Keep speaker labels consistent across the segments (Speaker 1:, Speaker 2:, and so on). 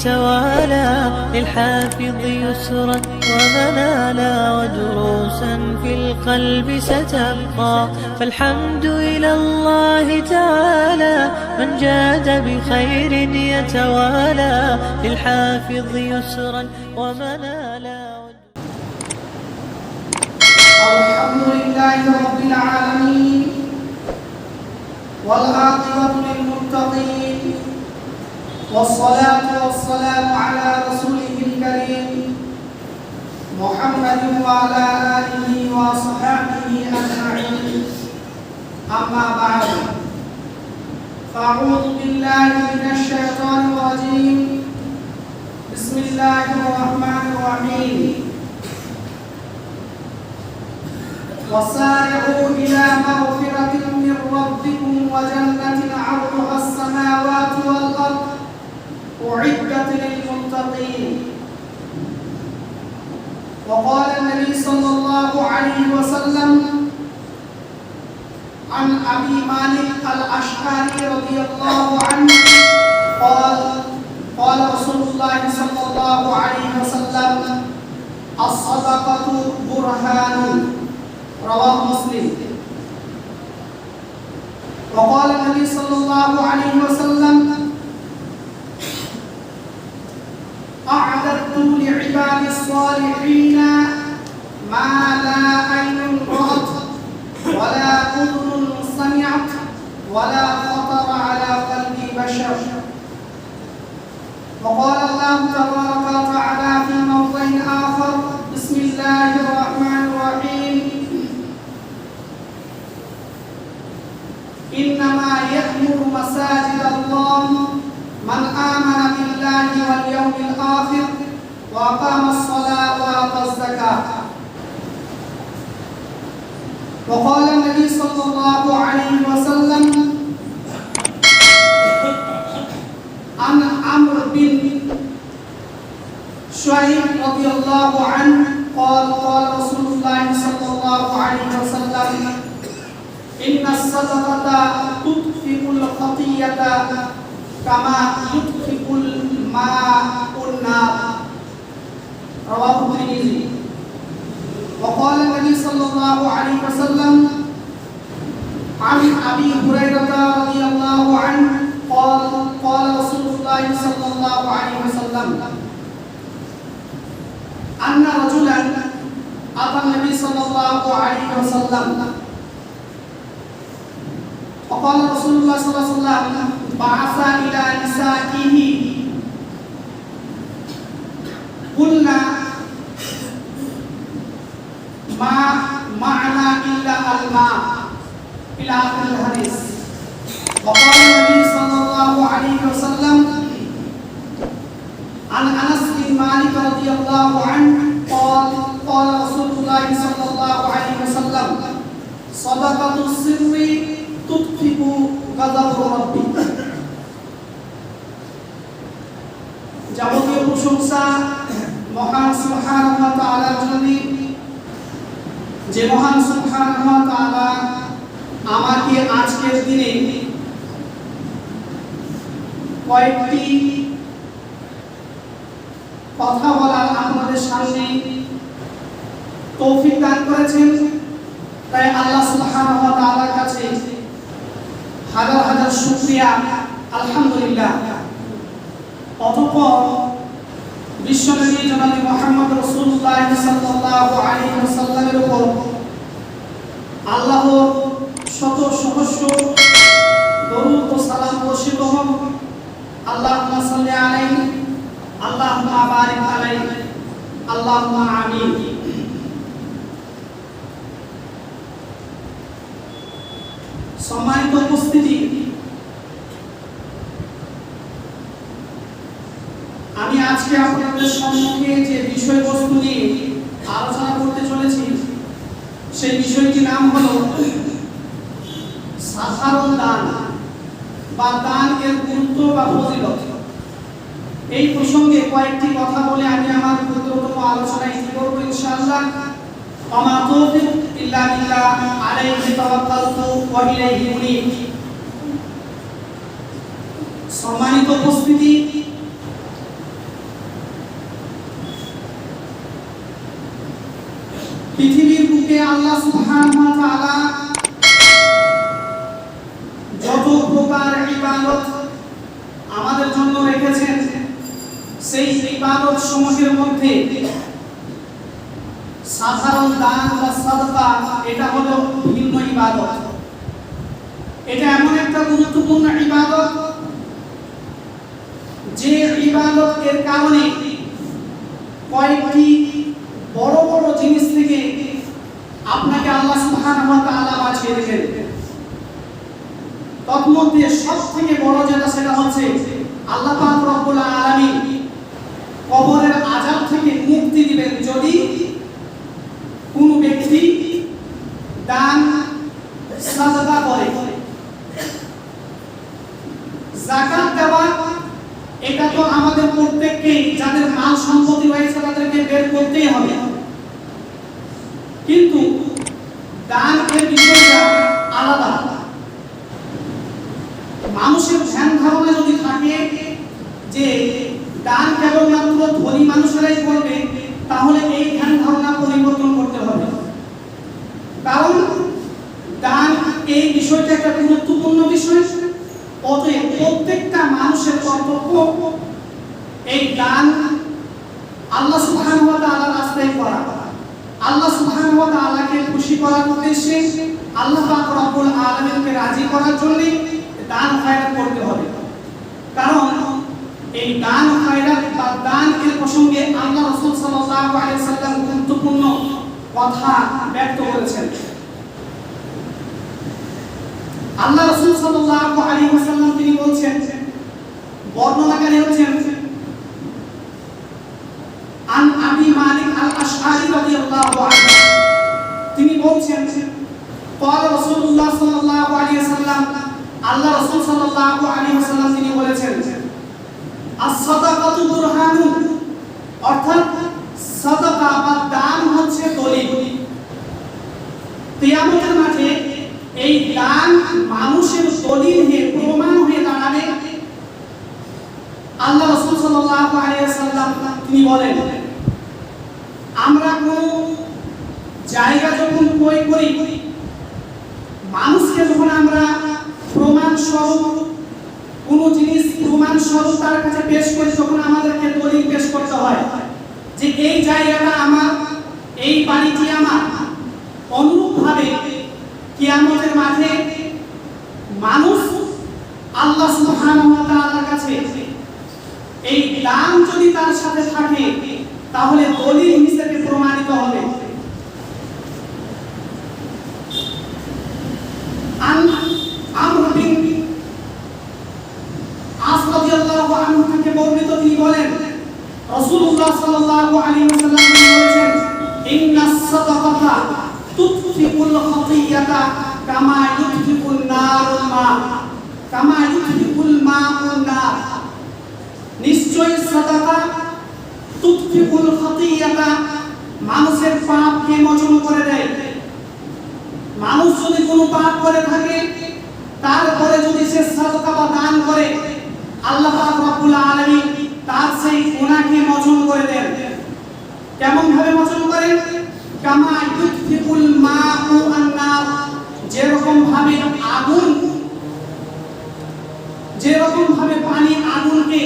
Speaker 1: يتوالى للحافظ يسرا ومنالا ودروسا في القلب ستبقى فالحمد إلى الله تعالى من جاد بخير يتوالى للحافظ يسرا ومنالا.
Speaker 2: الحمد لله رب العالمين والعاقبة للمتقين والصلاة والسلام على رسوله الكريم محمد وعلى آله وصحبه أجمعين. أما بعد فأعوذ بالله من الشيطان الرجيم. بسم الله الرحمن الرحيم. وسارعوا إلى مغفرة من ربكم وجنة عرضها السماوات والأرض أعدت للمتقين. وقال النبي صلى الله عليه وسلم عن أبي مالك الأشعري رضي الله عنه قال رسول الله صلى الله عليه وسلم الصدقة برهان رواه مسلم. وقال النبي صلى الله عليه وسلم أعددت لعباد الصالحين ما لا عين رأت ولا أذن سمعت ولا خطر على قلب بشر. وقال الله تبارك وتعالى في موضع آخر بسم الله الرحمن الرحيم إنما يأمر مساجد الله من آمن بالله واليوم الآخر وأقام الصلاة وآتى الزكاة. وقال النبي صلى الله عليه وسلم عن عمرو بن شعيب رضي الله عنه قال رسول الله صلى الله عليه وسلم إن الصدقة تطفئ الخطيئة كما يطفئ الماء النار رواه الترمذي. وقال النبي صلى الله عليه وسلم عن أبي هريرة رضي الله عنه قال رسول الله صلى الله عليه وسلم أن رجلا أتى النبي صلى الله عليه وسلم وقال رسول الله صلى الله عليه وسلم بعث إلى نسائه قلنا ما معنى إلا الماء إلى آخر الحديث. وقال النبي صلى الله عليه وسلم عن أنس بن مالك رضي الله عنه قال رسول الله صلى الله عليه وسلم صدقة السر تطفئ غضب ربي. যাবতীয় প্রশংসা মহান সুবহানাহু ওয়া তাআলার জন্য, যে মহান সুবহানাহু ওয়া তাআলা আমাকে আজকের দিনে কয়েকটি কথা বলার আপনাদের সামনে তৌফিক দান করেছেন। তাই আল্লাহ সুবহানাহু ওয়া তাআলার কাছে হাজার হাজার শুকরিয়া, আলহামদুলিল্লাহ। অতঃপর বিশ্বনবী জনাব মুহাম্মদ রাসূলুল্লাহ সাল্লাল্লাহু আলাইহি ওয়াসাল্লামের উপর আল্লাহর শত সহস্র দরুদ ও সালাম বর্ষিত হোক। আল্লাহুম্মা সাল্লি আলাইহি, আল্লাহুম্মা বারিক আলাইহি, আল্লাহুম্মা আমিন। সম্মানিত উপস্থিতি, আমি আজকে আপনাদের সম্মুখে যে বিষয়বস্তু নিয়ে আলোচনা করতে চলেছি সেই বিষয়টির নাম হলো সাধারণ দান বা দান এর গুরুত্ব বা ফজিলত। এই প্রসঙ্গে কয়েকটি কথা বলে আমি আমার ক্ষুদ্রতম আলোচনায় শুরু করব ইনশাআল্লাহ। আমা তৌফিক ইল্লা বিল্লাহ, আলাইহি তাওয়াক্কালতু ওয়া ইলাইহি উনীব। সম্মানিত উপস্থিতি, পৃথিবীর বুকে আল্লাহ সুবহানাহু ওয়া তাআলা যত প্রকার ইবাদত আমাদের জন্য রেখেছেন, সেই ইবাদত সমূহের মধ্যে সাধারণ দান বা সাদকা এটা হলো ভিন্ন ইবাদত। এটা এমন একটা গুরুত্বপূর্ণ ইবাদত যে ইবাদত এর কারণে কয়েকটি বড় বড় জিনিস থেকে আপনাকে আল্লাহ সুবহানাহু ওয়া তাআলা বাঁচিয়ে দিবেন। তন্মধ্যে সবথেকে বড় যেটা সেটা হচ্ছে আল্লাহ পাক রব্বুল আলামিন কবরের আযাব থেকে মুক্তি দিবেন যদি কোনো ব্যক্তি দান সাদকা করে। যাকাত দেওয়া এটা তো আমাদের প্রত্যেককে যাদের মাল সম্পত্তি রয়েছে তাদেরকে বের করতেই হবে, কিন্তু দান এর বিষয়টা আলাদা। মানুষের ধ্যান ধারণা যদি থাকে যে দান কেবলমাত্র ধনী মানুষেরাই করবে, তাহলে এই ধ্যান ধারণা পরিবর্তন করতে হবে। কারণ দান এই বিষয়টা একটা গুরুত্বপূর্ণ বিষয়। অতএব প্রত্যেকটা মানুষের কর্তব্য এই দান আল্লাহ সুবহানাহু ওয়া তাআলার রাস্তায় করা, আল্লাহ সুবহানাহু ওয়া তাআলাকে খুশি করার উদ্দেশ্যে, আল্লাহ পাক রব্বুল আলামিনকে রাজি করার জন্য দান খয়রাত করতে হবে। কারণ এই দান খয়রাত বা দান এর প্রসঙ্গে আল্লাহ রাসূল সাল্লাল্লাহু আলাইহি ওয়াসাল্লাম গুরুত্বপূর্ণ কথা ব্যক্ত করেছেন। আল্লাহ রাসূল সাল্লাল্লাহু আলাইহি ওয়াসাল্লাম তিনি বলছেন, বর্ণনাকারী হচ্ছেন আন আবি মালিক আল আশআরী রাদিয়াল্লাহু আনহু, তিনি বলছেন ক্বালা রাসূলুল্লাহ সাল্লাল্লাহু আলাইহি ওয়াসাল্লাম, আল্লাহ রাসূল সাল্লাল্লাহু আলাইহি ওয়াসাল্লাম তিনি বলেছেন আস-সাদাকাতু বুরহানুন, অর্থাৎ সাদাকা বা দান হচ্ছে দলিল। কিয়ামতের মাঠে এই দান মানুষের দলিল হয়ে প্রমাণ হয়ে দাঁড়াবে। আল্লাহ রাসূল সাল্লাল্লাহু আলাইহি ওয়াসাল্লাম তিনি বলেন, আমরা কোন জায়গা যখন ক্রয় করি, মানুষকে যখন আমরা প্রমাণ স্বরূপ কোনো জিনিস প্রমাণ স্বরূপ তার কাছে পেশ করি, তখন আমাদেরকে দলিল পেশ করতে হয় যে এই জায়গাটা আমার, এই বাড়িটি আমার। অনুরূপভাবে কিয়ামতের মাঠে মানুষ আল্লাহ সুবহানাহু ওয়া তাআলার কাছে এই দান যদি তার সাথে থাকে, তাহলে দলিল হিসেবে প্রমাণিত হবে। আমর বিন আস রাদিয়াল্লাহু আনহু থেকে বর্ণিত, তিনি বলেন রাসূলুল্লাহ সাল্লাল্লাহু আলাইহি ওয়াসাল্লাম তিনি বলেছেন, ইন্নাস সাদাকাতা তুতফিকুল খাতিয়াতা কামা ইউতফিকুন নারুল মা, কামা ইউতফিকুল মাউন নার। নিশ্চয়ই সাদাকা তুতফিকুল খাতিয়াতা মানুষের পাপকে মোচন করে দেয়। মানুষ যদি কোনো পাপ করে থাকে, তারপরে যদি সে সাদকা বা দান করে, আল্লাহ পাক রব্বুল আলামিন তার সেই গুনাহকে মোচন করে দেন। কেমন ভাবে মোচন করেন? কামা ইউতফিকুল মাউ আন-নার, যেরকম ভাবে আগুন, যেরকম ভাবে পানি আগুনকে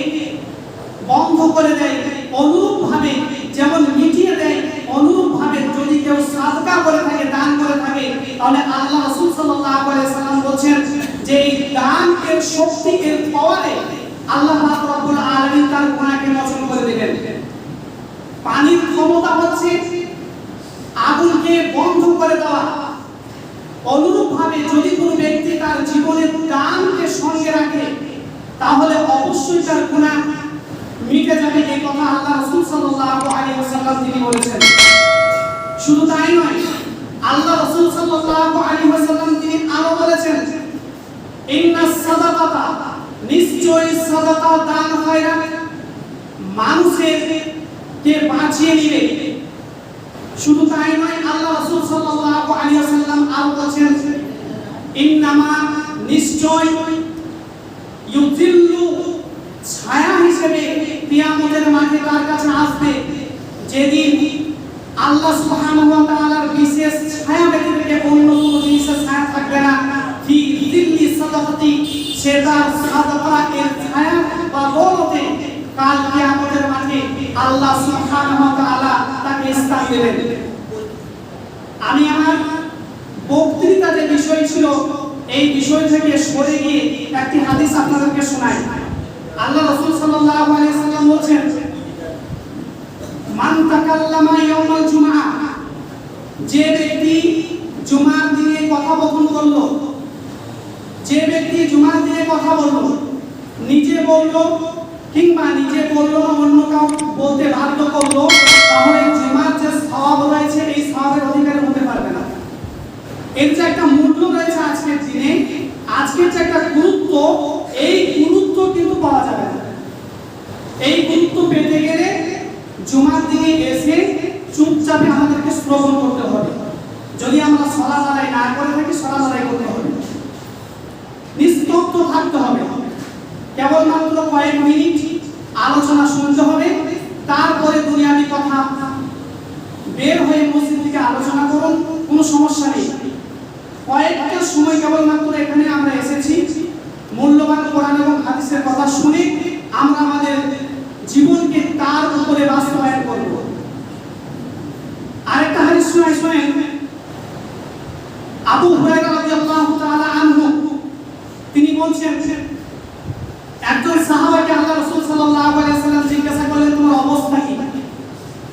Speaker 2: বন্ধ করে দেয়, অনুরূপ ভাবে যেমন মিটিয়ে দেয়, অনুরূপ ভাবে যদি কেউ সাদকা করে থাকে, দান করে থাকে, তাহলে আল্লাহ রাসূল সাল্লাল্লাহু আলাইহি ওয়াসাল্লাম বলেন যে এই দান এর শক্তি, এর পাওয়ারে আল্লাহ পাক রব্বুল আলামিন তার গুনাহকে মোচন করে দিবেন। পানির ক্ষমতা হচ্ছে আগুনকে বন্ধ করে দেওয়া। অনুরূপ ভাবে যদি কোনো ব্যক্তি তার জীবনের দানকে সঙ্গে রাখে, তাহলে অবশ্যই তার গুনাহ মিটে যাবে। এই কথা আল্লাহ রাসূল সাল্লাল্লাহু আলাইহি ওয়াসাল্লাম তিনি বলেছেন। শুধু তাই নয়, আল্লাহ রাসূল সাল্লাল্লাহু আলাইহি ওয়াসাল্লাম তিনি আরো বলেছেন, ইন্নাস সাদাকাতা, নিশ্চয়ই সাদাকা দান খয়রাত মানুষের কে বাঁচিয়ে নেবে। শুধু তাই নয়, আল্লাহ রাসূল সাল্লাল্লাহু আলাইহি ওয়াসাল্লাম আরো বলেছেন, ইন্নামা, নিশ্চয়, ইউযিল্লু, ছায়া হিসেবে কিয়ামতের মাঠে তার কাছে আসবে, যেদিন আল্লাহ সুবহানাহু ওয়া তাআলার বিশেষ ছায়া ব্যতীত অন্য কোনো জিনিসের ছায়া থাকবে না। ফি যিল্লি সাদাকাতি, সেটা সাদাকা এর ছায়া বা বলতে কাল কিয়ামতের মাঠে আল্লাহ সুবহানাহু ওয়া তাআলা তাকে স্থান দেবেন। আমি আমার বক্তৃতা যে বিষয় ছিল এই বিষয় থেকে সরে গিয়ে একটি হাদিস আপনাদেরকে শোনাই। আল্লাহ রাসূল সাল্লাল্লাহু আলাইহি ওয়াসাল্লাম বলেছেন, মান তাকাল্লামা ইয়াউমাল জুমআ, যে ব্যক্তি জুমার দিনে কথোপকথন করলো, যে ব্যক্তি জুমার দিনে কথা বলল, নিজে বলল কিংবা নিজে বলল না অন্য কাউ বলতে বাধ্য করলো, তাহলে জুমার যে সওয়াব রয়েছে এই সওয়াবের অধিকারী হতে পারবে না। এর যে একটা মূল্য রয়েছে আজকের দিনে, আজকের যে একটা গুরুত্ব, এই গুরুত্ব কিন্তু পাওয়া যাবে না। এই গুরুত্ব পেতে গেলে জুমার দিনে এসে চুপচাপে আমাদেরকে শ্রবণ করতে হবে। যদি আমরা সালাত আদায় না করে থাকি, সালাত আদায় করতে হবে, নিস্তব্ধ থাকতে হবে, কেবলমাত্র কয়েক মিনিট আলোচনা শুনতে হবে, তারপরে দুনিয়াবি কথা বের হয়ে মসজিদ থেকে আলোচনা করুন, কোনো সমস্যা নেই। কয়েকটা সময় কেবলমাত্র এখানে আমরা এসেছি, মূল্যবান কোরআন এবং হাদিসের কথা শুনে আমরা আমাদের জীবনকে তার উপরে বাস্তবায়ন করব। আরেকটা হাদিস শুনেন, আবু হুরায়রা রাদিয়াল্লাহু তাআলা আনহু তিনি বলছেন, একজন সাহাবাকে আল্লাহ রাসূল সাল্লাল্লাহু আলাইহি ওয়াসাল্লাম জিজ্ঞাসা করলেন, তোমার অবস্থা কি?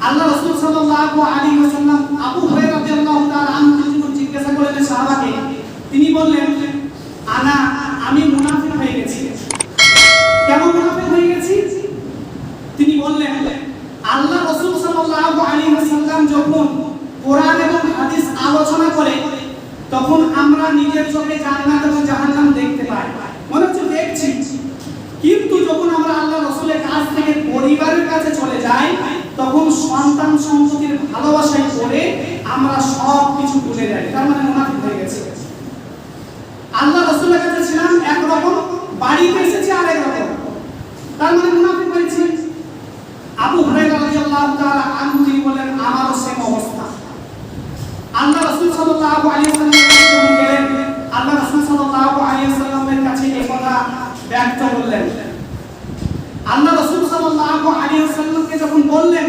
Speaker 2: আল্লাহ রাসূল সাল্লাল্লাহু আলাইহি ওয়াসাল্লাম আবু হুরায়রা রাদিয়াল্লাহু তাআলা আনহু জিজ্ঞাসা করলেন সাহাবাকে, তিনি বললেন, আমি মুনাফিক হয়ে গেছি। কেন মুনাফিক হয়ে গেছি? তিনি বললেন, আল্লাহ রাসূল সাল্লাল্লাহু আলাইহি ওয়াসাল্লাম যখন কোরআন এবং হাদিস আলোচনা করে তখন আমরা নিজের চোখে জান্নাত এবং জাহান্নাম দেখতে পাই, মনে হচ্ছে দেখছি, কিন্তু যখন আমরা আল্লাহ রাসূলের কাছ থেকে পরিবারের কাছে চলে যাই তখন সন্তান সম্পত্তির ভালোবাসায় পড়ে আমরা সব কিছু ভুলে যাই। তার মানে মুনাফিক হয়ে গেছে। আল্লাহ রাসূলের কাছে ছিলাম একরকম, বাড়িতে এসেছি আরেক রকম, তার মানে মুনাফিক হয়েছে। আবু হুরায়রা রাদিয়াল্লাহু তাআলা আনহু তিনি বলেন, আমারও সেম অবস্থা। আল্লাহ রাসূল সাল্লাল্লাহু আলাইহি ওয়াসাল্লামের কাছে যখন গেলেন, আল্লাহ রাসূল সাল্লাল্লাহু আলাইহি ওয়াসাল্লামের কাছে এই কথা ব্যক্ত করলেন। আল্লাহ রাসূল সাল্লাল্লাহু আলাইহি ওয়াসাল্লামকে যখন বললেন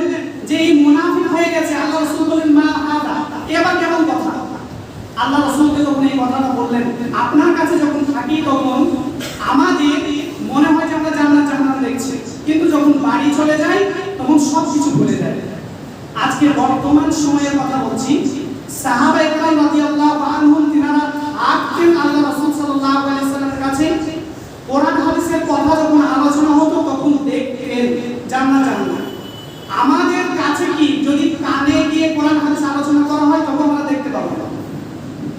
Speaker 2: যে এই মুনাফিক হয়ে গেছে, আল্লাহ রাসূল বলেন, মা হাদা, এবার কেমন কথা? আল্লাহ রাসূলকে যখন এই কথাটা বললেন, আপনার কাছে যখন থাকি তখন আমাদের মনে হয় যে আমরা জান্নাত জাহান্নাম দেখছি, কিন্তু যখন বাড়ি চলে যাই তখন সব কিছু ভুলে যাই। আজকে বর্তমান সময়ের কথা বলছি, সাহাবায়ে কেরাম রাদিয়াল্লাহু আনহুম তিনারা থাকতেন আল্লাহ রাসূল সাল্লাল্লাহু আলাইহি ওয়াসাল্লামের কাছে, কোরআন হাদিসের কথা যখন আলোচনা হতো তখন দেখতেন জান্নাত জাহান্নাম। আমাদের কাছে কি যদি কানে গিয়ে কোরআন হাদিস আলোচনা করা হয় তখন আমরা দেখতে পাবো না।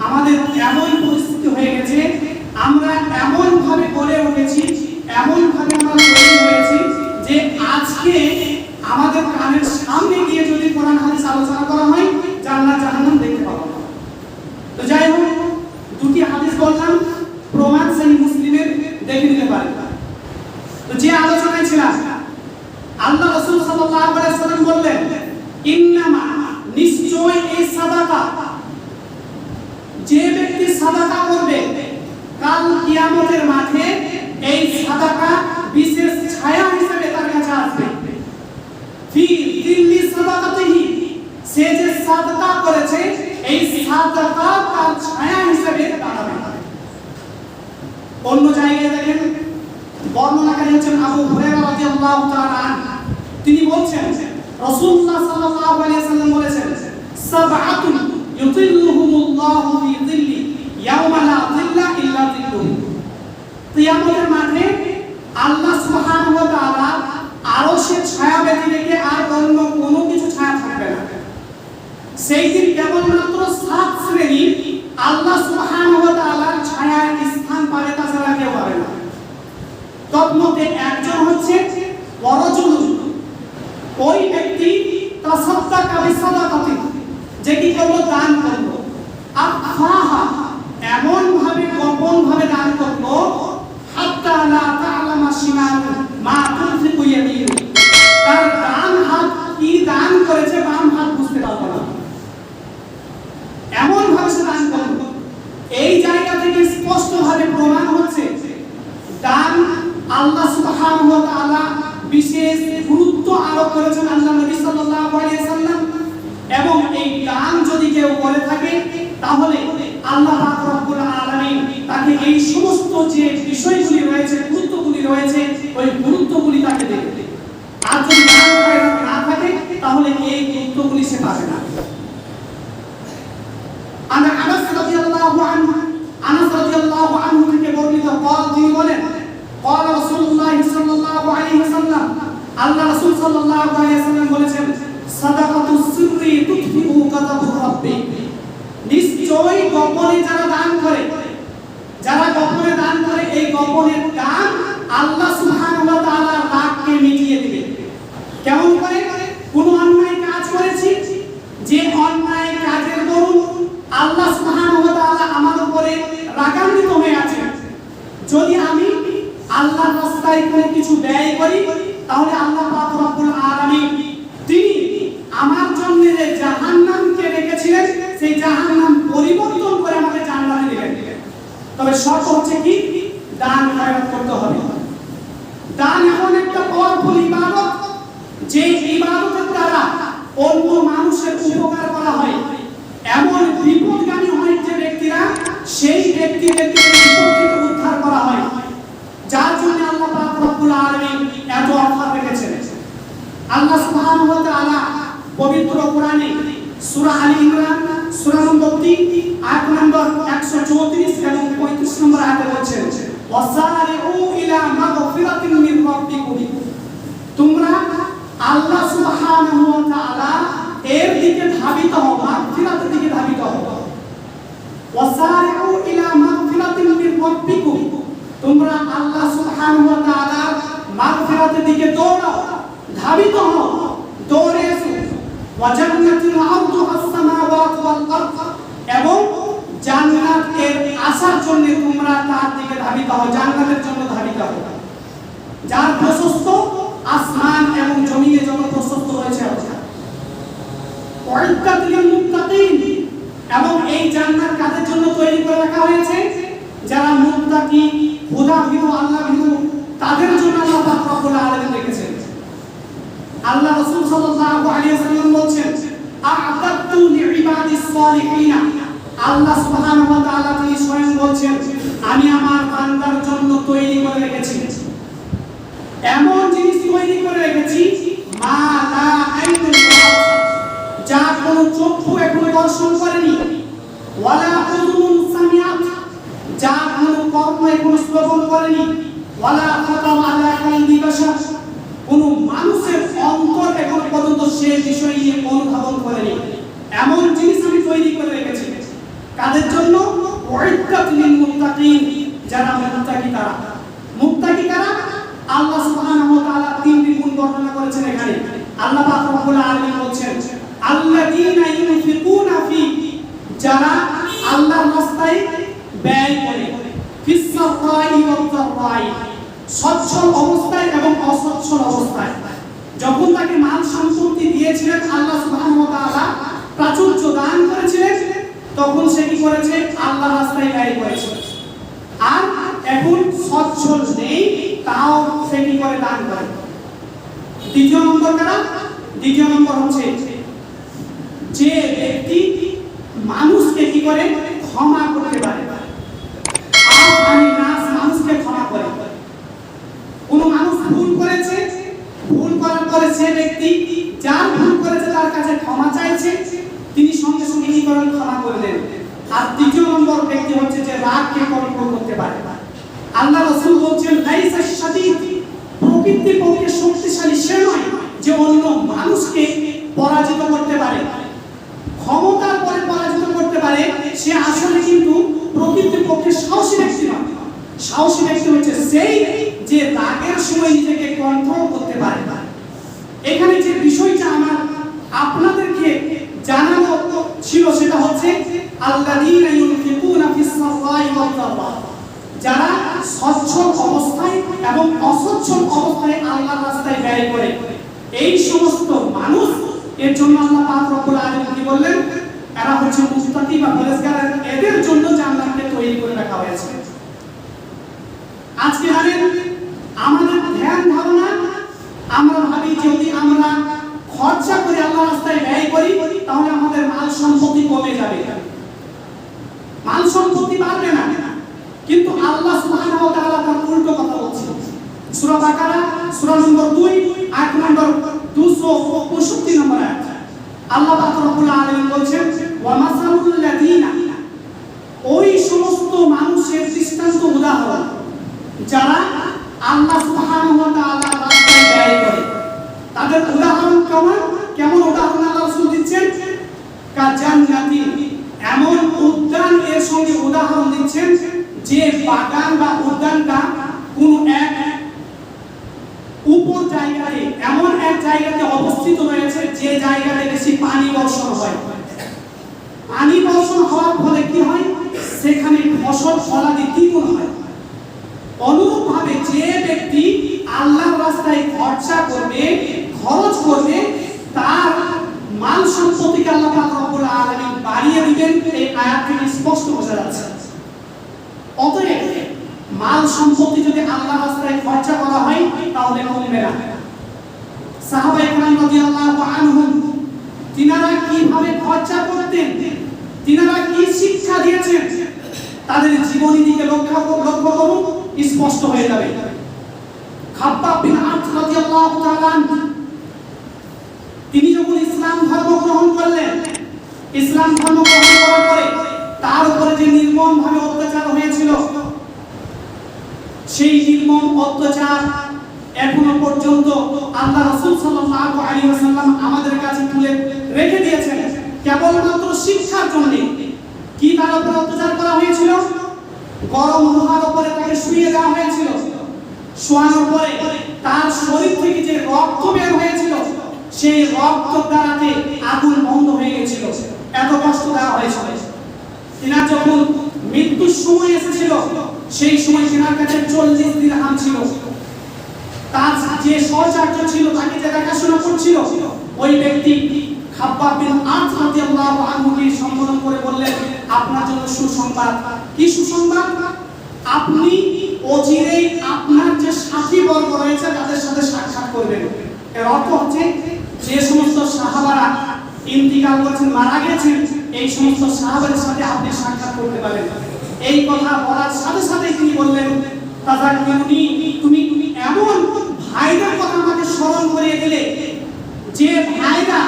Speaker 2: আমাদের এমন পরিস্থিতি হয়ে গেছে, আমরা এমন ভাবে গড়ে উঠেছি, এমন ভাবে আমরা তৈরি হয়েছি যে আজকে আমাদের কানের সামনে গিয়ে যদি কোরআন হাদিস আলোচনা করা হয় জান্নাত জাহান্নাম দেখতে পাবো না। তো যাই হোক, দুটি হাদিস বললাম, প্রমাণ সহিহ মুসলিমের, দেখে নিতে পারেন। তো যে আলোচনায় ছিলাম, আল্লাহ রাসূল সাল্লাল্লাহু আলাইহি ওয়াসাল্লাম বললেন, ইন্নামা, নিশ্চয় এই সাদাকা, যে ব্যক্তি সাদাকা করবে কাল কিয়ামতের মাঠে এই সাদাকা বিশেষ ছায়া হিসেবে তার কাছে আসবে। ফি যিল্লি সাদাকাতিহি, সে যে সাদাকা করেছে এই সাদাকা তার ছায়া হিসেবে দাঁড়াবে। অন্য জায়গায় দেখেন বর্ণনাকারী হচ্ছেন আবু হুরায়রা রাদিয়াল্লাহু তাআলা আনহু, তিনি বলছেন রাসূলুল্লাহ সাল্লাল্লাহু আলাইহি ওয়াসাল্লাম বলেছেন, সাবআতুন ইউযিল্লুহুমুল্লাহু ফি যিল্লি ইয়াওমা লা যিল্লা ইল্লা যিল্লুহু। কিয়ামতের মাঠে আল্লাহ সুবহানাহু ওয়া তাআলা আরশের ছায়া ব্যতীত আর অন্য কোনো কিছু ছায়া থাকবে না। সেই দিন কেবলমাত্র 7 শ্রেণী আল্লাহ সুবহানাহু ওয়া তাআলার ছায়ায় স্থান পাবে, তাছাড়া কেউ পাবে না। তন্মধ্যে একজন হচ্ছে ওয়ারাজুল, ওই ব্যক্তি তাসাদ্দাকা বিসাদাকাতি, যে কি করলো, দান করলো, আফাহা, এমন ভাবে গোপন ভাবে দান করলো, হাত্তা লা তা'লামা শিমালু মা তুনফিকু ইয়ামিনু, তার ডান হাত কি দান করেছে বাম হাত বুঝতে পারবে না। গুরুত্ব আরোপ করেছেন আল্লাহ নবী সাল্লাল্লাহু আলাইহি ওয়াসাল্লাম। এবং এই দান যদি কেউ করে থাকে তাহলে আল্লাহ পাক রব্বুল আলামিন তাকে এই সমস্ত যে বিষয়গুলি রয়েছে, গুরুত্বগুলি রয়েছে, ওই গুরুত্বগুলি তাকে দেবে। আর যদি দান খয়রাত না থাকে তাহলে এই গুরুত্বগুলি সে পাবে না। আনাস রাদিয়াল্লাহু আনহু থেকে বর্ণিত, তিনি বলেন قال رسول الله صلى الله عليه وسلم, আল্লাহ রাসূল সাল্লাল্লাহু আলাইহি ওয়াসাল্লাম বলেছেন, সাদাকাতুস সিররি তুতফিউ গাদাবুর রাব্বি, নিশ্চয়ই গোপনে যারা দান করে, এই গোপনের দান আল্লাহ সুবহানাহু ওয়া তাআলা রাগকে মিটিয়ে দিবে। কেমন করে? কোন অন্যায় কাজ করেছি, যে অন্যায় কাজের দরুন আল্লাহ সুবহানাহু ওয়া তাআলা আমার উপরে রাগান্বিত হয়ে আছে, যদি আমি আল্লাহর রাস্তায় কোনো কিছু ব্যয় করি তাহলে আল্লাহ পাক রব্বুল আলামিন তিনি আমার জন্য যে জাহান্নামকে রেখেছিলেন সেই জাহান্নাম পরিবর্তন করে আমাকে জান্নাতে দিবেন। তবে শর্ত হচ্ছে কি? দান খয়রাত করতে হবে। দান এমন একটা পাওয়ারফুল ইবাদত যে ইবাদতের দ্বারা অন্য মানুষের উপকার করা হয়। এমন বিপদগামী হয় যে ব্যক্তিরা, সেই ব্যক্তিদেরকে বিপদ থেকে উদ্ধার করা হয়, যার জন্য আল্লাহ পাক রব্বুল আলামিন এত অফার রেখেছেন। আল্লাহ সুবহানাহু ওয়া তাআলা পবিত্র কোরআনে সূরা আলী ইমরান সূরা নম্বর 3 আয়াত নম্বর 134 এবং 35 নম্বর আয়াতে বলছেন, ওয়াসারিউ ইলা মাগফিরাতিন মির রাব্বিকুম, তোমরা আল্লাহ সুবহানাহু ওয়া তাআলা এর দিকে ধাবিত হও, মাগফিরাতের দিকে ধাবিত হও। ওয়াসারিউ ইলা মাগফিরাতিন মির রাব্বিকুম, তোমরা আল্লাহ সুবহানাহু ওয়া তাআলার মাগফিরাতের দিকে দৌড়াও, ধাবিত হও, দৌড়ে এসো। ওয়া জান্নাতুল আরদুহাস সামাওয়াতু ওয়াল আরদ, এবং জান্নাতের আসার জন্য তোমরা তার দিকে ধাবিত হও, জান্নাতের জন্য ধাবিত হও, যার প্রশস্ত আসমান এবং জমিনে যত প্রশস্ত রয়েছে। ওয়াইদাত লিল মুত্তাকিন, এবং এই জান্নাত কাদের জন্য তৈরি করে রাখা হয়েছে? যারা মুত্তাকি, খোদাভীরু, আল্লাহভীরু, তাদের জন্য আল্লাহ পাক রব্বুল আলামিন রেখেছেন। আল্লাহ রাসূল সাল্লাল্লাহু আলাইহি ওয়াসাল্লাম বলেন, আ'তাদতু লিইবাদিস সালিহিন, আল্লাহ সুবহানাহু ওয়া তাআলা তিনি স্বয়ং বলেন, আমি আমার বান্দার জন্য তৈরি করে রেখেছি, এমন জিনিস তৈরি করে রেখেছি, মা লা আইনুন রাআত, যা কোনো চক্ষু এখনো দর্শন করেনি, ওয়ালা উযুনুন সামিআত, যা কোনো কর্ণ এখনো শ্রবণ করেনি, ওয়ালা খাতার আলা কালবি বাশার, কোনো মানুষের অন্তর এখনো পর্যন্ত সে বিষয় নিয়ে অনুধাবন করেনি, এমন জিনিস আমি তৈরি করে রেখেছি। কাদের জন্য? ওয়াইদাত লিল মুত্তাকিন, যারা মুত্তাকি তারা। মুত্তাকি কারা? আল্লাহ সুবহানাহু ওয়া তাআলা তিনটি গুণ বর্ণনা করেছেন এখানে। আল্লাহ পাক রব্বুল আলামিন বলেন, আল্লাযীনা ইউনফিকুনা ফি, যারা আল্লাহর রাস্তায় ব্যয় করে, ফিস সাররাই ওয়াদ দাররাই, সচ্ছল অবস্থায় এবং অসচ্ছল অবস্থায়। যখন তাকে মাল সম্পত্তি দিয়েছিলেন আল্লাহ সুবহানাহু ওয়া তাআলা, প্রাচুর্য দান করেছিলেন, তখন সে কি করেছে? আল্লাহর রাস্তায় ব্যয় করেছে। আর এখন সচ্ছল নেই, তাও সে কি করে? দান করে। দ্বিতীয় নম্বর কারা? দ্বিতীয় নম্বর হচ্ছে যে ব্যক্তি মানুষকে কি করে? ক্ষমা করতে পারে। মানুষকে ক্ষমা করে। কোন মানুষ ভুল করেছে, ভুল করার পরে সে ব্যক্তি যার ভুল করেছে তার কাছে ক্ষমা চাইছে, তিনি সঙ্গে সঙ্গে কি করেন? ক্ষমা করে দেন। আর তৃতীয় নম্বর ব্যক্তি হচ্ছে যে রাগকে কন্ট্রোল করতে পারে। আল্লাহ রাসূল বলেন, লাইসা শাদীদ, প্রকৃতির পক্ষে শক্তিশালী সে নয় যে অন্য মানুষকে পরাজিত করতে পারে, ক্ষমতার পরে পরাজিত করতে পারে, সে আসলে কিন্তু প্রকৃতির পক্ষে সাহসী ব্যক্তি নয়। সাহসী ব্যক্তি হচ্ছে সেই যে রাগের সময় নিজেকে কন্ট্রোল করতে পারে। এখানে যে বিষয়টা আমার আপনাদেরকে জানানো ছিল সেটা হচ্ছে আল্লাযীনা ইউনফিকুনা ফিস সাররাই ওয়াদ দাররাই, যারা সচ্ছল অবস্থায় এবং অসচ্ছল অবস্থায় আল্লাহর রাস্তায় ব্যয় করে, এই সমস্ত মানুষ এর জন্য আল্লাহ পাক রব্বুল আলামিন কি বললেন? এরা হচ্ছে মুত্তাকি বা পরহেজগার, এদের জন্য জান্নাতকে তৈরি করে রাখা হয়েছে। আজকে আমাদের ধ্যান ধারণা আমরা ভাবি যদি আমরা খরচা করে আল্লাহর রাস্তায় ব্যয় করি তাহলে আমাদের মাল সম্পত্তি কমে যাবে, মাল সম্পত্তি বাড়বে না। কিন্তু আল্লাহ সুবহানাহু ওয়া তাআলা তার উল্টো কথা বলছেন। সূরা বাকারা সূরা নম্বর 2 আয়াত নম্বর 265 নম্বর আয়াত। আল্লাহ পাক রব্বুল আলামিন বলছেন ওয়া মাসালুল লাযিনা, ওই সমস্ত মানুষের দৃষ্টান্ত উদাহরণ যারা আল্লাহ সুবহানাহু ওয়া তাআলার রাস্তায় ব্যয় করে, তাদের উদাহরণ কেমন উদাহরণ আল্লাহ রাসূল দিচ্ছেন? কাজান্নাতি, এমন উদ্যান এর সঙ্গে উদাহরণ দিচ্ছেন যে বাগান বা উদ্যানটা কোন এক উপর জায়গায়, এমন এক জায়গাতে অবস্থিত রয়েছে যে জায়গাতে বেশি পানি বর্ষণ হয়। পানি বর্ষণ হওয়ার ফলে কি হয়? সেখানে ফসল ফলাদি দ্বিগুণ হয়। অনুরূপভাবে যে ব্যক্তি আল্লাহর রাস্তায় খরচ করবে তার মাল সম্পত্তিকে আল্লাহ পাক রব্বুল আলামিন বাড়িয়ে দিবেন। এই আয়াত থেকে স্পষ্ট বোঝা যাচ্ছে। অতএব মাল সম্পত্তি যদি আল্লাহর রাস্তায় খরচা করা হয় তাহলে কমবে না। সাহাবায়ে কেরাম রাদিয়াল্লাহু আনহুম তিনারা কিভাবে খরচা করতেন, তিনারা কি শিক্ষা দিয়েছেন, তাদের জীবনী দিকে লক্ষ্য করুন, স্পষ্ট হয়ে যাবে। খাব্বাব বিন আরত রাদিয়াল্লাহু তাআলা তিনি যখন ইসলাম ধর্ম গ্রহণ করলেন, ইসলাম ধর্ম গ্রহণ করার পরে তার উপরে যে নির্মমভাবে অত্যাচার হয়েছিল, সেই নির্মম অত্যাচার এখনো পর্যন্ত আল্লাহ রাসূল সাল্লাল্লাহু আলাইহি ওয়াসাল্লাম আমাদের কাছে তুলে রেখে দিয়েছেন কেবলমাত্র শিক্ষার জন্য। কি তার উপর অত্যাচার করা হয়েছিল? গরম লোহার উপরে তাকে শুইয়ে দেওয়া হয়েছিল। শোয়ানোর পরে তার শরীর থেকে যে রক্ত বের হয়েছিল, সেই রক্ত দ্বারাতে আগুন বন্ধ হয়ে গেছিল, এত কষ্ট দেওয়া হয়েছিল। তিনার যখন মৃত্যুর সময় এসেছিল, সেই সময় তিনার কাছে 40 দিরহাম ছিল। তার যে সহচর্য ছিল, তাকে যে দেখাশোনা করছিল, ওই ব্যক্তি খাব্বাব বিন আরত রাদিয়াল্লাহু আনহুকে সম্বোধন করে বললেন, আপনার জন্য সুসংবাদ। কি সুসংবাদ? আপনি অচিরেই আপনার যে সাথী বর্গ রয়েছে তাদের সাথে সাক্ষাৎ করবেন। এর অর্থ হচ্ছে যে সমস্ত সাহাবারা ইন্তিকাল করেছেন, মারা গেছেন, এই সমস্ত সাহাবাদের সাথে আপনি সাক্ষাৎ করতে পারেন। এই কথা বলার সাথে সাথে তিনি বললেন, তাযাক্কিরুনি, তুমি এমন ভাইদের কথা আমাকে স্মরণ করিয়ে দিলে যে ভাইরা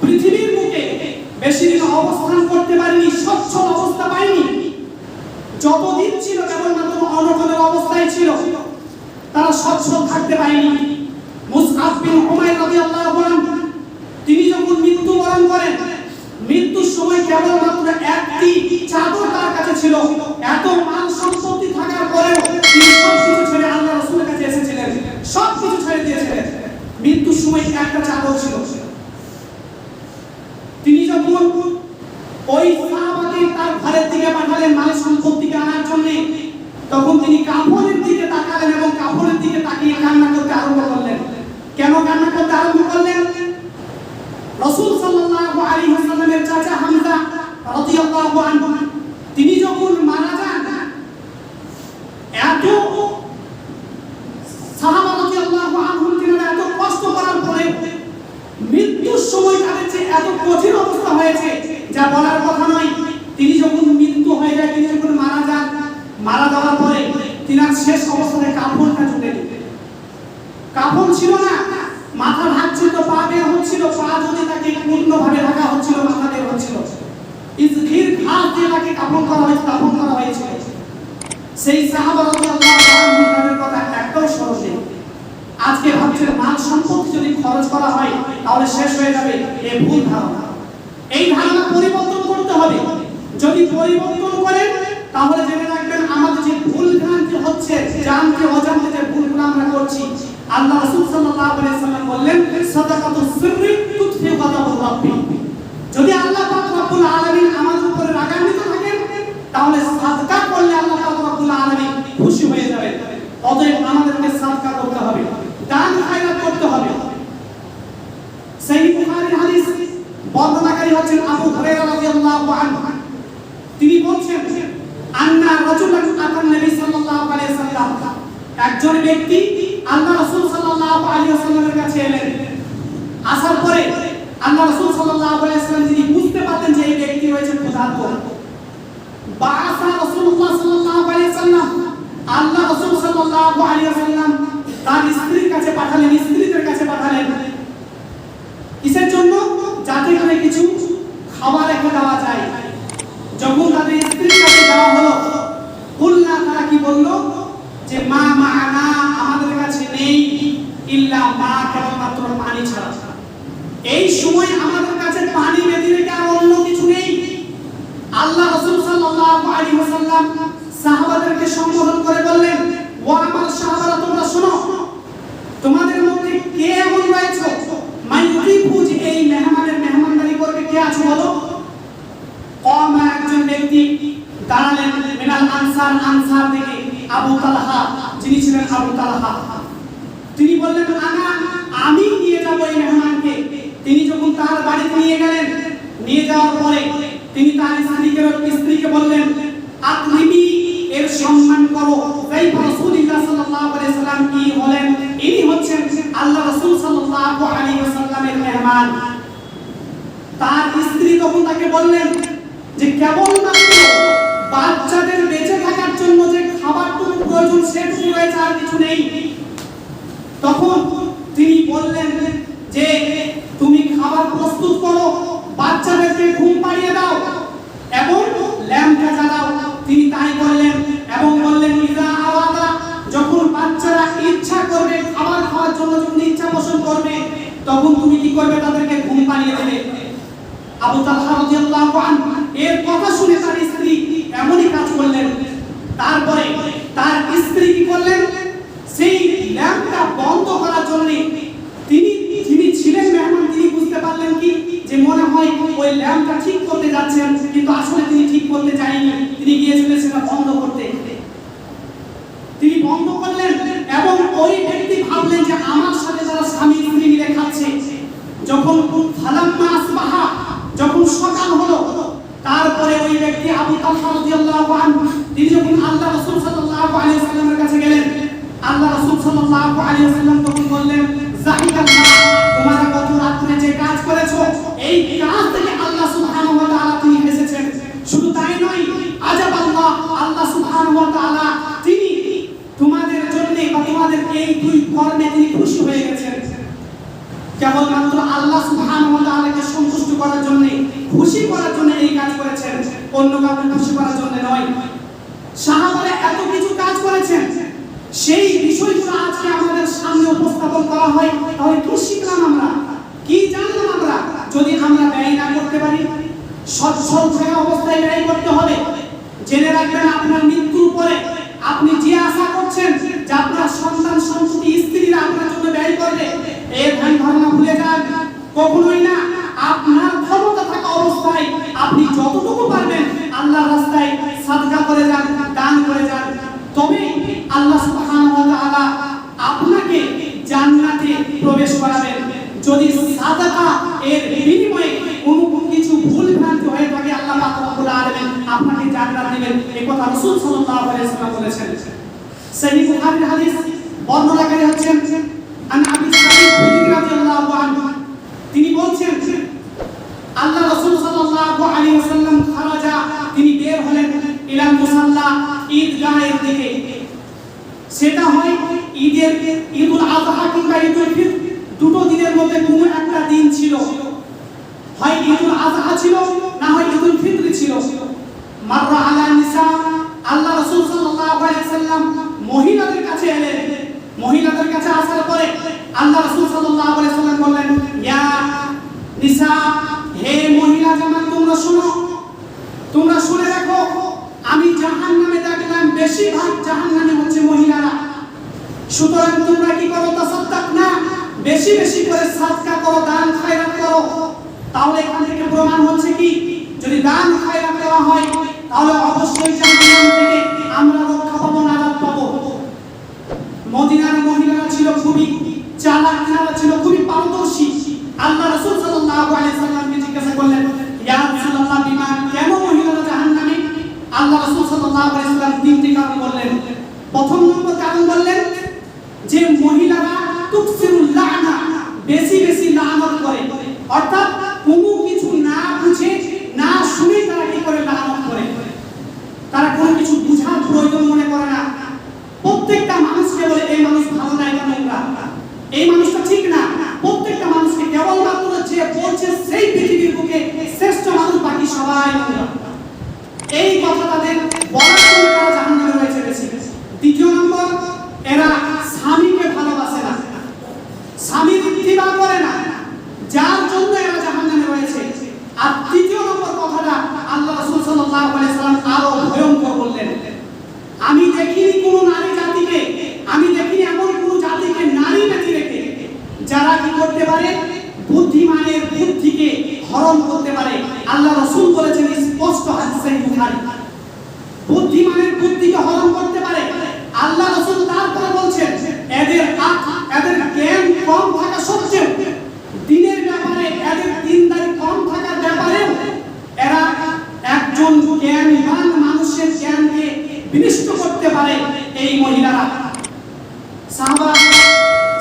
Speaker 2: পৃথিবীর বুকে বেশি দিন অবস্থান করতে পারেনি, সচ্ছল অবস্থা পায়নি। যতদিন ছিল কেবলমাত্র অনটনের অবস্থায় ছিল, তারা সচ্ছল থাকতে পারেনি। মুসআব বিন উমাইর রাদিয়াল্লাহু আনহু তিনি যখন মৃত্যুবরণ করেন, মৃত্যুর সময় কেবলমাত্র একটি চাদর তার কাছে ছিল। এত মাল সম্পত্তি থাকার পরেও তিনি সবকিছু ছেড়ে আল্লাহর রাসূলের কাছে এসেছিলেন, সবকিছু ছেড়ে দিয়েছিলেন। মৃত্যুর সময় একটা চাদর ছিল। তিনি যখন ওই সাহাবাকে তার ঘরের দিকে পাঠালেন মাল সম্পত্তিকে আনার জন্য, তখন তিনি কাফনের দিকে তাকালেন এবং কাফনের দিকে তাকিয়ে কান্না করতে আরম্ভ করলেন। কেন কান্না করতে আরম্ভ করলেন? রাসূল সাল্লাল্লাহু আলাইহি ওয়াসাল্লামের চাচা হামজা রাদিয়াল্লাহু আনহু তিনি যখন মারা যান, এত সাহাবা রাদিয়াল্লাহু আনহুম তিনারা এত কষ্ট করার পরে মৃত্যুর সময় তাদের যে এত কঠিন অবস্থা হয়েছে যা বলার কথা নয়। তিনি যখন মৃত্যু হয়ে যায়, তিনি যখন মারা যান, মারা যাওয়ার পরে তিনার শেষ অবস্থায় কাফনটা জুটে দিলেন। কাফন ছিল না, মাথা ঢাকছিল, পা বের হচ্ছিল, পা যদি তাকে পূর্ণভাবে ঢাকা হচ্ছিল, মাথা বের হচ্ছিল। ইজহির ঘাস দিয়ে তাকে কাফন করা হয়েছিল। সেই সাহাবা রাদিয়াল্লাহু আনহুর কথা একটাও স্মরণ নেই। আজকে ভাবছেন মাল সম্পত্তি যদি খরচ করা হয় তাহলে শেষ হয়ে যাবে, এই ভুল ধারণা। এই ধারণা পরিবর্তন করতে হবে। যদি পরিবর্তন করেন তাহলে জেনে রাখবেন আমাদের যে ভুল ভ্রান্তি হচ্ছে, জানতে অজান্তে যে ভুলগুলো আমরা করছি, আল্লাহ রাসূল সাল্লাল্লাহু আলাইহি ওয়াসাল্লাম বললেন, সাদাকাতুস সিররি তুতফি গাদাবুর রাব্বি। যদি আল্লাহ পাক রব্বুল আলামিন আমাদের উপরে রাগান্বিত থাকেন তাহলে সাদকা করলে আল্লাহ পাক রব্বুল আলামিন খুশি হয়ে যাবেন। অতএব আমাদেরকে সাদকা করতে হবে, দান খায়রাত করতে হবে। সহিহ বুখারীর হাদিস বর্ণনাকারী হচ্ছেন আবু হুরায়রা রাদিয়াল্লাহু আনহু। তিনি বলছেন, আন্না রাজুলান আতান নবী সাল্লাল্লাহু আলাইহি ওয়াসাল্লাম, একজন ব্যক্তি আল্লাহ রাসূল সাল্লাল্লাহু সাল্লাল্লাহু আলাইহি ওয়াসাল্লামের কাছে এলেন। আসার পরে আল্লাহ রাসূল সাল্লাল্লাহু আলাইহি ওয়াসাল্লাম যিনি বুঝতে পারলেন যে এই ব্যক্তি রয়েছে ক্ষুধার্ত, বাআসা রাসূলুল্লাহ সাল্লাল্লাহু আলাইহি ওয়াসাল্লাম, আল্লাহ রাসূল সাল্লাল্লাহু আলাইহি ওয়াসাল্লাম তার স্ত্রীর কাছে পাঠালেন, স্ত্রীদের কাছে পাঠালেন। কিসের জন্য? যাতে করে কিছু খাবার রেখে দেওয়া যায়। যখন তাদের স্ত্রীর কাছে যাওয়া হলো, কুলনা তারা কি বলল যে মা মা'না, আমাদের কাছে নেই ইল্লা মা, কেবলমাত্র পানি ছাড়া। এই সময় আমাদের কাছে পানি ব্যতীত আর অন্য কিছু নেই। আল্লাহ রাসূল সাল্লাল্লাহু আলাইহি ওয়াসাল্লাম সাহাবাদেরকে সম্বোধন করে বললেন, ও আমার সাহাবারা, তোমরা শোনো, তোমাদের মধ্যে কে এমন রয়েছে মাইয়ুতিফু, যে এই মেহমানের মেহমানদারি করবে, কে আছে বলো? কমা একজন ব্যক্তি দাঁড়ালেন, মিনাল আনসার, আনসার থেকে আবু তালহা, যিনি ছিলেন আবু তালহা। তিনি বললেন, আমি নিয়ে যাব এই মেহমানকে। তিনি যখন তার বাড়িতে নিয়ে গেলেন, নিয়ে যাওয়ার পরে তিনি তার স্ত্রীকে বললেন, আকরিমি, এর সম্মান করো। তাই রাসূলুল্লাহ সাল্লাল্লাহু আলাইহি ওয়াসাল্লাম কি বলেন? ইনি হচ্ছেন আল্লাহ রাসূল সাল্লাল্লাহু আলাইহি ওয়াসাল্লামের মেহমান। তার স্ত্রী তখন তাকে বললেন যে কেবলমাত্র বাচ্চাদের বেঁচে থাকার জন্য যে খাবারটুকু প্রয়োজন সেটুকু রয়েছে, আর কিছু নেই। তখন তিনি বললেন যে তুমি খাবার প্রস্তুত করো, বাচ্চাদেরকে ঘুম পাড়িয়ে দাও এবং ল্যাম্পটা জ্বালাও। তিনি তাই করলেন এবং বললেন, ইজা আওয়াদা, যখন বাচ্চারা ইচ্ছা করবে খাবার খাওয়ার জন্য, যখন ইচ্ছা পোষণ করবে, তখন তুমি কি করবে? তাদেরকে ঘুম পাড়িয়ে দেবে। আবু তালহা রাদিয়াল্লাহু আনহু এর কথা শুনে তার স্ত্রী এমনই কাজ করলেন। তারপরে তার স্ত্রী কি করলেন? সেই ল্যাম্পটা বন্ধ করার জন্য তিনি ছিলেন মেহমান, তিনি বুঝতে পারলেন কি যে মনে হয় ওই ল্যাম্পটা ঠিক করতে যাচ্ছেন, কিন্তু আসলে তিনি ঠিক করতে চাইনি, তিনি গিয়েছিলেন সেটা বন্ধ করতে। তিনি বন্ধ করলেন এবং ওই ব্যক্তি ভাবলেন যে আমার সাথে যারা স্বামী স্ত্রী মিলে খাচ্ছে। যখন ফালাম্মা আসবাহা, যখন সকাল হলো, তারপরে ওই ব্যক্তি আবু তালহা রাদিয়াল্লাহু আনহু তিনি যখন আল্লাহ রাসূল সাল্লাল্লাহু আলাইহি ওয়াসাল্লামের কাছে গেলেন, আল্লাহ রাসূল সাল্লাল্লাহু আলাইহি ওয়াসাল্লাম তখন বললেন, যাহিকাল্লাহ, তোমরা গত রাতে যে কাজ করেছো, এই কাজ থেকে আল্লাহ সুবহানাহু ওয়া তাআলা তিনি হেসেছেন। শুধু তাই নয়, আজাবাল্লাহ, আল্লাহ সুবহানাহু ওয়া তাআলা তিনি তোমাদের জন্য বা তোমাদের এই দুই কর্মে তিনি খুশি হয়ে গেছেন। কেবলমাত্র আল্লাহ সুবহানাহু ওয়া তাআলাকে সন্তুষ্ট করার জন্য, খুশি করার জন্য এই কাজ করেছেন, অন্য কাউকে খুশি করার জন্য নয়। সাহাবারা এত কিছু কাজ করেছেন, সেই বিষয়গুলো আজকে আমাদের সামনে উপস্থাপন করা হয়, তাহলে কি শিখলাম আমরা, কি জানলাম আমরা? যদি আমরা ব্যয় না করতে পারি, সচ্ছল থাকা অবস্থায় ব্যয় করতে হবে। জেনে রাখবেন, আপনার মৃত্যুর পরে আপনি যে আশা করছেন যে আপনার সন্তান সন্ততি স্ত্রীরা আপনার জন্য ব্যয় করবে, এই ধ্যান ধারণা ভুলে যান, কখনোই না। আপনার ক্ষমতা থাকা অবস্থায় আপনি যতটুকু পারবেন আল্লাহর রাস্তায় সাদকা করে যান, দান করে যান, তবে আল্লাহ সুবহানাহু ওয়া তাআলা আপনাকে জান্নাতে প্রবেশ করাবেন। যদি সাদকা এর বিনিময়ে কোনো কিছু ভুল ভ্রান্তি হয়ে থাকে, আল্লাহ পাক রব্বুল আলামিন আপনাকে জান্নাত দিবেন। এই কথা রাসূল সাল্লাল্লাহু আলাইহি ওয়াসাল্লাম বলেছেন। সহিহ বুখারীর হাদিস, বর্ণনাকারী হচ্ছেন আন আবি সাঈদ খুদরি রাদিয়াল্লাহু আনহু। তিনি বলছেন, আল্লাহ রাসূল সাল্লাল্লাহু আলাইহি ওয়াসাল্লাম খারাজা, তিনি বের হলেন ইলাল মুসাল্লা, ঈদগাহের দিকে। সেটা হয় ঈদুল আযহা কিংবা ঈদুল ফিতর, দুটো দিনের মধ্যে কোনো একটা দিন ছিল, হয় ঈদুল আযহা ছিল, না হয় ঈদুল ফিতর ছিল। মাররা আলা নিসা, আল্লাহ রাসূল সাল্লাল্লাহু আলাইহি ওয়াসাল্লাম মহিলাদের কাছে এলেন। মহিলাদের কাছে আসার পরে আল্লাহ রাসূল সাল্লাল্লাহু আলাইহি ওয়াসাল্লাম বললেন, ইয়া নিসা, হে মহিলা জামাত, তোমরা শোনো, তোমরা শুনে রাখো, আমি জাহান্নামে দেখলাম বেশিরভাগ জাহান্নামে হচ্ছে মহিলারা। সুতরাং তোমরা কি করো? তাসাদদাক না, বেশি বেশি করে সাদকা করো, দান খায়রাত করো। তাহলে এখান থেকে প্রমাণ হচ্ছে কি, যদি দান খায়রাত করা হয় তাহলে অবশ্যই জাহান্নাম থেকে আমরা রক্ষা পাবো, নাজাত পাবো। মদিনার মহিলারা ছিল খুবই চালাক, তারা ছিল খুবই পারদর্শী। আল্লাহ রাসূল সাল্লাল্লাহু আলাইহি ওয়াসাল্লামকে জিজ্ঞাসা করলেন, ইয়া রাসূলুল্লাহ, বিমা, কেন মহিলারা জাহান্নামে? আল্লাহ রাসূল সাল্লাল্লাহু আলাইহি ওয়াসাল্লাম তিনটি কারণ বললেন। প্রথম নম্বর কারণ বললেন যে মহিলারা তুকফিরুল লানত করে, অর্থাৎ কোনো কিছু না বুঝে না শুনে তারা কি করে লানত করে। তারা কোনো কিছু বুঝার প্রয়োজন মনে করে না, প্রত্যেকটা মানুষকে বলে এই মানুষ ভালো না, এটা নোংরা, এই মানুষটা ঠিক না। প্রত্যেকটা মানুষকে কেবলমাত্র যে বলছে সেই পৃথিবীর বুকে শ্রেষ্ঠ মানুষ, বাকি সবাই নোংরা। এই কথা তাদের বলার জন্য তারা জাহান্নামে রয়েছে বেশি। দ্বিতীয় নম্বর, এরা স্বামীকে ভালোবাসে না, স্বামীর ইত্তিবা করে না, যার জন্য এরা জাহান্নামে রয়েছে। আর তৃতীয় নম্বর কথাটা আল্লাহ রাসূল সাল্লাল্লাহু আলাইহি সাল্লাম আরো ভয়ঙ্কর বললেন, আমি দেখিনি কোন নারী জাতিকে, আমি দেখিনি এমন কোন জাতিকে নারী বেঁচে রেখে যারা কি করতে পারে, বুদ্ধিমানের বুদ্ধিকে হরণ করতে পারে। আল্লাহ রাসূল বলেছেন স্পষ্ট হাদিসে বুখারী, বুদ্ধিমানের বুদ্ধিকে হরণ করতে পারে। আল্লাহ রাসূল তারপরে বলছেন এদের জ্ঞান কম থাকা সত্ত্বেও, দিনের ব্যাপারে এদের দিনদারি কম থাকার ব্যাপারেও এরা একজন জ্ঞানবান মানুষের জ্ঞানকে বিনষ্ট করতে পারে। এই মহিলারা,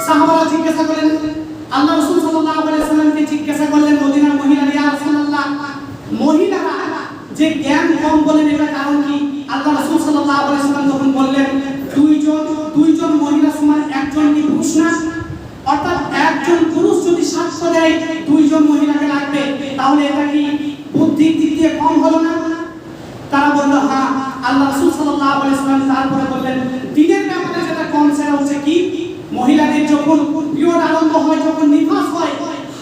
Speaker 2: সাহাবারা জিজ্ঞাসা করলেন আল্লাহ রাসূল সাল্লাল্লাহু আলাইহি সাল্লামকে, জিজ্ঞাসা করলেন মদিনার মহিলারা, ইয়া রাসূলুল্লাহ, মহিলারা যে জ্ঞান কম বলেন এটা কারণ কি? আল্লাহ রাসূল সাল্লাল্লাহু আলাইহি সাল্লাম তখন বললেন, দুইজন মহিলা সমান একজন কি পুরুষ না? অর্থাৎ একজন পুরুষ যদি সাক্ষ্য দেয় দুইজন মহিলাকে লাগবে, তাহলে এটা কি বুদ্ধির দিক দিয়ে কম হলো না? তারা বলল হ্যাঁ। আল্লাহ রাসূল সাল্লাল্লাহু আলাইহি সাল্লাম তারপরে বললেন, দিনের ব্যাপারে যেটা কম সেটা হচ্ছে কি, মহিলাদের যখন পিরিয়ড আরম্ভ হয়, যখন নিফাস হয়,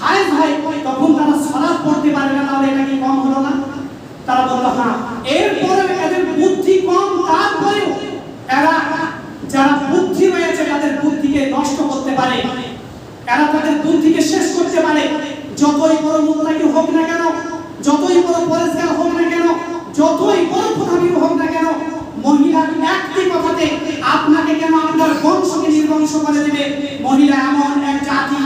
Speaker 2: হায়েজ হয়, তখন তারা সালাত পড়তে পারে না, তাহলে এটা কি কম হলো না? তারা বলল হ্যাঁ। এরপরে এদের বুদ্ধি কম, তারপরেও এরা যারা বুদ্ধি রয়েছে তাদের বুদ্ধিকে নষ্ট করতে পারে, এরা তাদের বুদ্ধিকে শেষ করতে পারে। যতই বড় মুত্তাকি হোক না কেন, যতই বড় পরিষ্কার হোক না কেন, যতই বড় প্রধানী হোক না কেন, মহিলা একটি কথাতে আপনাকে কেন আপনার বংশকে নির্বংশ করে দেবে। মহিলা এমন এক জাতি,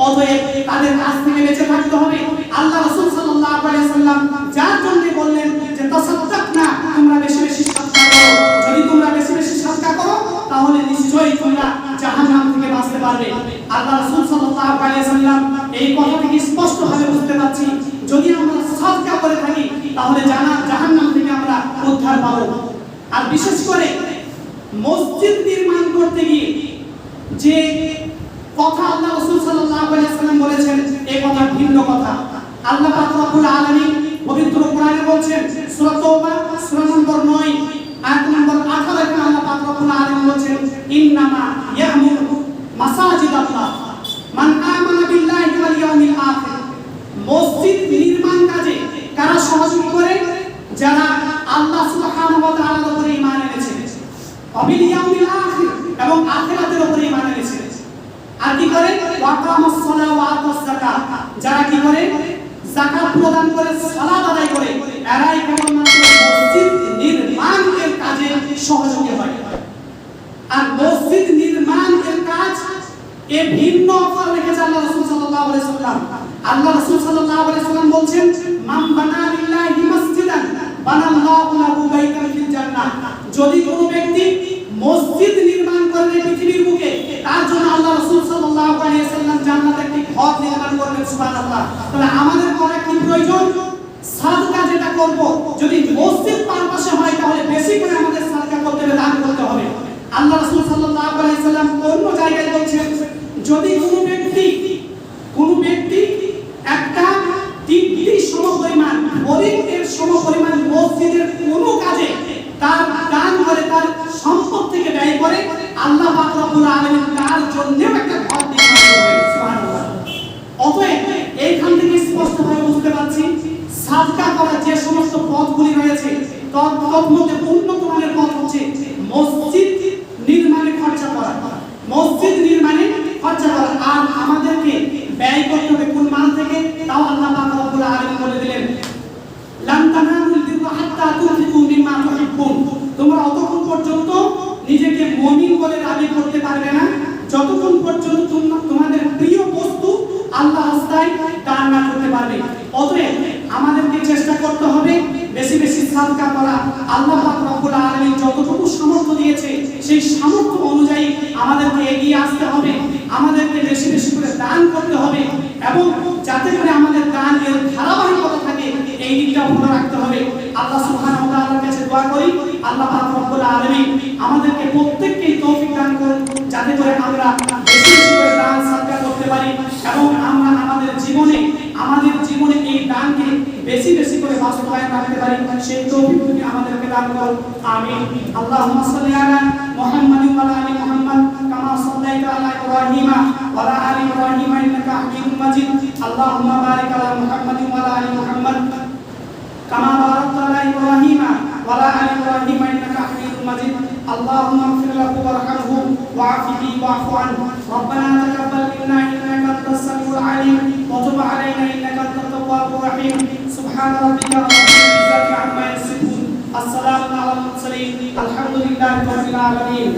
Speaker 2: অতএব তাদের কাছ থেকে বেঁচে থাকতে হবে। আল্লাহ রাসূল সাল্লাল্লাহু আলাইহি সাল্লাম যার জন্য বললেন যে তাসাদদাকনা, তোমরা বেশি বেশি সাদকা করো, যদি তোমরা বেশি বেশি সাদকা করো তাহলে নিশ্চয়ই তোমরা জাহান্নাম থেকে বাঁচতে পারবে। আল্লাহ রাসূল সাল্লাল্লাহু আলাইহি সাল্লাম এই কথা থেকে স্পষ্টভাবে বুঝতে পারছি, যদি আমরা সাদকা করে থাকি তাহলে জাহান্নাম থেকে আমরা উদ্ধার পাবো। আর বিশেষ করে মসজিদ নির্মাণ করতে গিয়ে যে কথা আল্লাহ রাসূল সাল্লাল্লাহু আলাইহি সাল্লাম বলেছেন, এই কথা ভিন্ন কথা। আল্লাহ পাক রব্বুল আলামিন পবিত্র কোরআনে বলেছেন, সূরা তাওবা সূরা নম্বর 9 আয়াত নম্বর 18 এ আল্লাহ পাক রব্বুল আলামিন বলেছেন, ইন্নামা ইয়ামুরু মাসাজিদাল্লাহ মান আমানা বিল্লাহি ওয়াল ইয়াউমিল আখির। মসজিদ নির্মাণ কাজে কারা সহযোগী করে? যারা আল্লাহ সুবহানাহু ওয়া তাআলার উপরে ঈমান এনেছে, ওয়াবিল ইয়াউমিল আখির, এবং আখিরাতের উপরে ঈমান এনেছে। আর কি করে? ওয়াকামাস সালাহ ওয়া আতাস যাকাত, যারা কি করে? যাকাত প্রদান করে, সালাত আদায় করে, এরাই কেবলমাত্র মসজিদ নির্মাণের কাজে সহযোগী হয়। আর মসজিদ নির্মাণের কাজ এ ভিন্ন অফার রেখেছে আল্লাহ রাসূল সাল্লাল্লাহু আলাইহি সাল্লাম। আল্লাহ রাসূল সাল্লাল্লাহু আলাইহি সাল্লাম বলেন, মান বানা লিল্লাহি মাসজিদান বানাল্লাহু লাহু বাইতান ফিল জান্নাহ। যদি কোনো ব্যক্তি মসজিদ নির্মাণ করে পৃথিবীর বুকে, তার জন্য আল্লাহ রাসূল সাল্লাল্লাহু আলাইহি সাল্লাম জান্নাতে একটি ঘর নির্মাণ করবেন। সুবহানাল্লাহ। তাহলে আমাদের করা কি প্রয়োজন? সাদকা যেটা করব, যদি মসজিদ পারপাসে হয় তাহলে বেশি করে আমাদের সাদকা করতে হবে, দান করতে হবে। আল্লাহ রাসূল সাল্লাল্লাহু আলাইহি সাল্লাম অন্য জায়গায় বলেছেন, যদি কোনো ব্যক্তি একটা টিকটির সমপরিমাণ, হরিণের সমপরিমাণ মসজিদের কোনো কাজে তার দান করে, তার সম্পদ থেকে ব্যয় করে, আল্লাহ পাক রব্বুল আলামিন তার জন্যও একটা ঘর নির্মাণ করবেন। সুবহানাল্লাহ। অতএব এইখান থেকে স্পষ্টভাবে বুঝতে পারছি, সাদকা করার যে সমস্ত পথগুলি রয়েছে তার মধ্যে উন্নত মানের পথ হচ্ছে মসজিদ নির্মাণে খরচা করা, মসজিদ নির্মাণে খরচা করা। আর আমাদেরকে ব্যয় করতে হবে কোন মাল থেকে? তাও আল্লাহ পাক রব্বুল আলামিন বলে দিলেন, লান তানালুল বিররা হাত্তা তুনফিকু মিম্মা তুহিব্বুন। তোমরা অতক্ষণ পর্যন্ত নিজেকে মুমিন বলে দাবি করতে পারবে না যতক্ষণ পর্যন্ত তোমাদের প্রিয় বস্তু আল্লাহর রাস্তায় দান না করতে পারবে। অতএব আমাদেরকে চেষ্টা করতে হবে বেশি বেশি সাদকা করা। আল্লাহ পাক রব্বুল আলামিন যতটুকু সামর্থ্য দিয়েছে সেই সামর্থ্য অনুযায়ী আমাদেরকে এগিয়ে আসতে হবে, আমাদেরকে বেশি বেশি করে দান করতে হবে। এবং যাতে করে আমাদের দানের ধারাবাহিকতা থাকে এই দিকটা ফলো রাখতে হবে। আল্লাহ সুবহানাহু ওয়া তাআলার কাছে দোয়া করি আল্লাহ পাক রব্বুল আলামিন আমাদেরকে প্রত্যেককে তৌফিক দান করুন যাতে করে আমরা বেশি বেশি করে দান সাদকা করতে পারি এবং আমরা আমাদের জীবনে এই দানকে বেশি বেশি করে বাস্তবায়ন করতে পারি। সেই তৌফিক তুমি আমাদেরকে দান করো, আমিন। আল্লাহুম্মা সাল্লি আলা মুহাম্মাদিন ওয়া আলা আলি মুহাম্মাদ কামা সাল্লাইতা আলা ইব্রাহিম ওয়া আলা আলি ইব্রাহিম ইন্নাকা হামিদুম মাজিদ। আল্লাহুম্মা বারিক আলা মুহাম্মাদিন ওয়া আলা আলি মুহাম্মাদ কামা বারাকতা আলা ইব্রাহিম ওয়া আলা আলি ইব্রাহিম ইন্নাকা হামিদুম মাজিদ। আল্লাহুম্মা ইগফির লাহু ওয়ারহামহু ওয়া'ফিহি ওয়া'ফু আনহু। রব্বানা তাকাব্বাল মিন্না ইন্নাকা আনতাস সামিউল আলিম ওয়া তুব আলাইনা ইন্নাকা আনতাত তাওয়াবুর রহিম। সুবহানা রাব্বিকা রাব্বিল ইজ্জাতি আম্মা ইয়াসিফুন। আসসালামু আলাল মুরসালিন। আলহামদুলিল্লাহি রাব্বিল আলামিন।